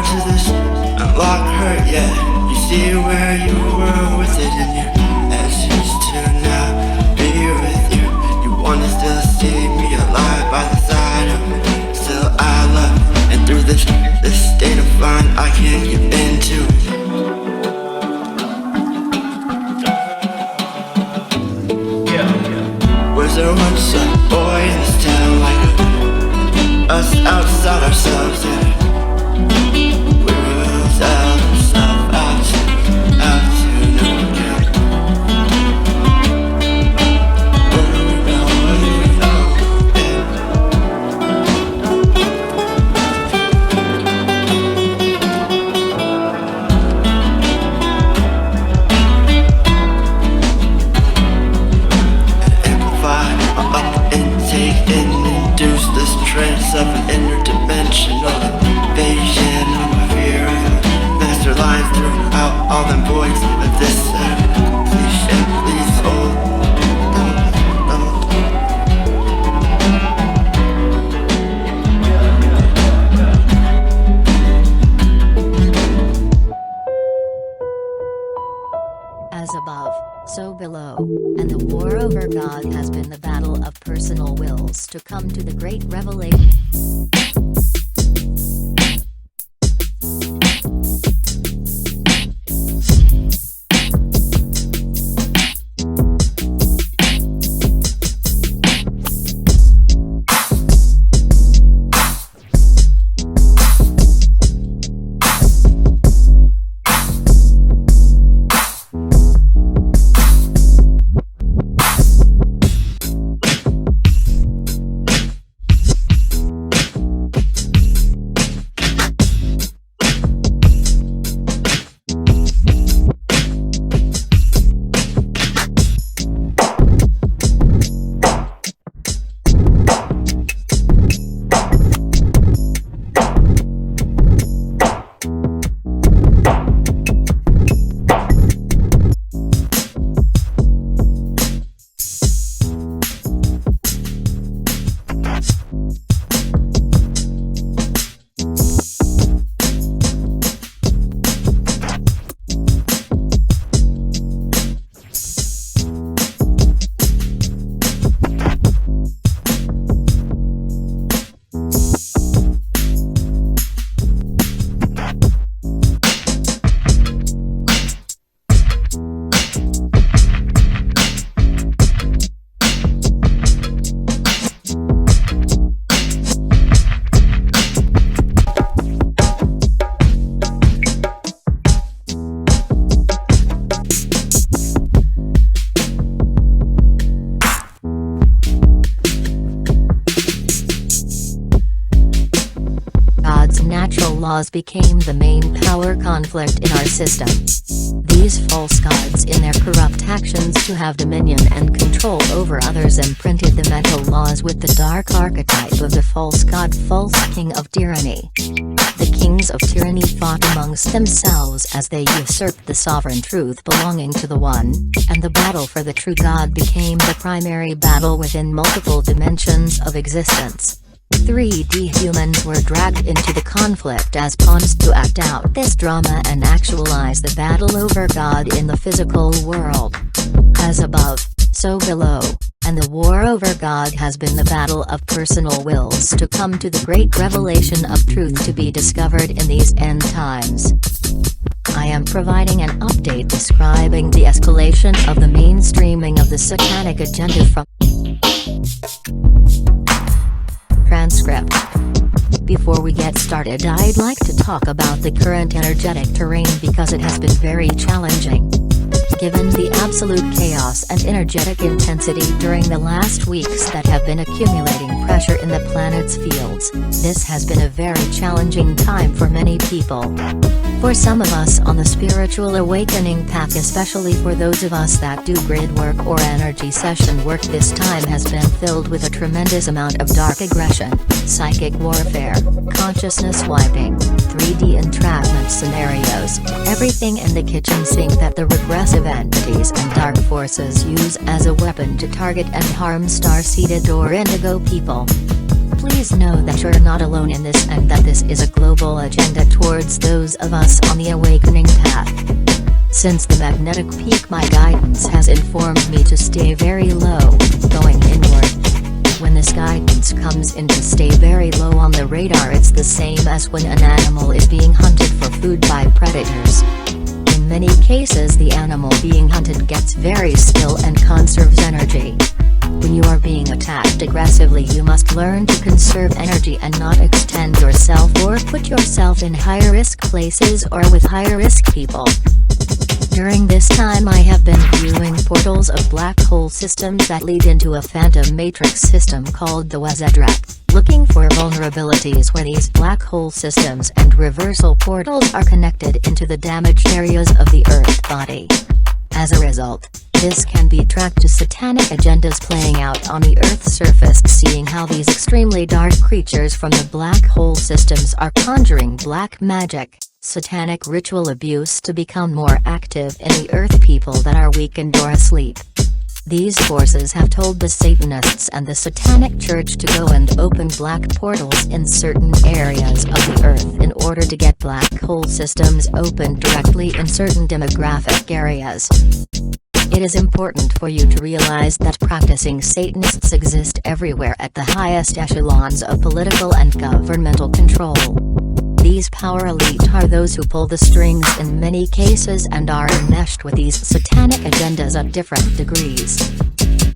to this unlock her, yeah. You see where you were with it in your ashes to now be with you. You wanna still see me alive by the side of me. Still I love you. And through this state of mind I can't get into it. Was there once a boy in this town like us outside ourselves, yeah. We were out ourselves, out to no again. Where do we go, induce this trance of an interdimensional invasion of my fear of the master lines throughout all them voids of this cliche. Please hold. As above, so below, and the war over God has been the battle of personal wills to come to the great revelation. Natural laws became the main power conflict in our system. These false gods in their corrupt actions to have dominion and control over others imprinted the mental laws with the dark archetype of the false god, false king of tyranny. The kings of tyranny fought amongst themselves as they usurped the sovereign truth belonging to the one, and the battle for the true God became the primary battle within multiple dimensions of existence. 3D humans were dragged into the conflict as pawns to act out this drama and actualize the battle over God in the physical world. As above, so below, and the war over God has been the battle of personal wills to come to the great revelation of truth to be discovered in these end times. I am providing an update describing the escalation of the mainstreaming of the satanic agenda from transcript. Before we get started, I'd like to talk about the current energetic terrain because it has been very challenging. Given the absolute chaos and energetic intensity during the last weeks that have been accumulating pressure in the planet's fields, this has been a very challenging time for many people. For some of us on the spiritual awakening path, especially for those of us that do grid work or energy session work, this time has been filled with a tremendous amount of dark aggression, psychic warfare, consciousness wiping, 3D entrapment scenarios, everything in the kitchen sink that the regressive entities and dark forces use as a weapon to target and harm star-seeded or indigo people. Please know that you're not alone in this and that this is a global agenda towards those of us on the awakening path. Since the magnetic peak, my guidance has informed me to stay very low, going inward. When this guidance comes in to stay very low on the radar, it's the same as when an animal is being hunted for food by predators. In many cases, the animal being hunted gets very still and conserves energy. When you are being attacked aggressively, you must learn to conserve energy and not extend yourself or put yourself in high-risk places or with high-risk people. During this time, I have been viewing portals of black hole systems that lead into a phantom matrix system called the Wazedrak, looking for vulnerabilities where these black hole systems and reversal portals are connected into the damaged areas of the Earth body. As a result, this can be tracked to satanic agendas playing out on the Earth's surface, seeing how these extremely dark creatures from the black hole systems are conjuring black magic, satanic ritual abuse to become more active in the Earth people that are weakened or asleep. These forces have told the Satanists and the Satanic Church to go and open black portals in certain areas of the Earth in order to get black hole systems opened directly in certain demographic areas. It is important for you to realize that practicing Satanists exist everywhere at the highest echelons of political and governmental control. These power elite are those who pull the strings in many cases and are enmeshed with these satanic agendas at different degrees.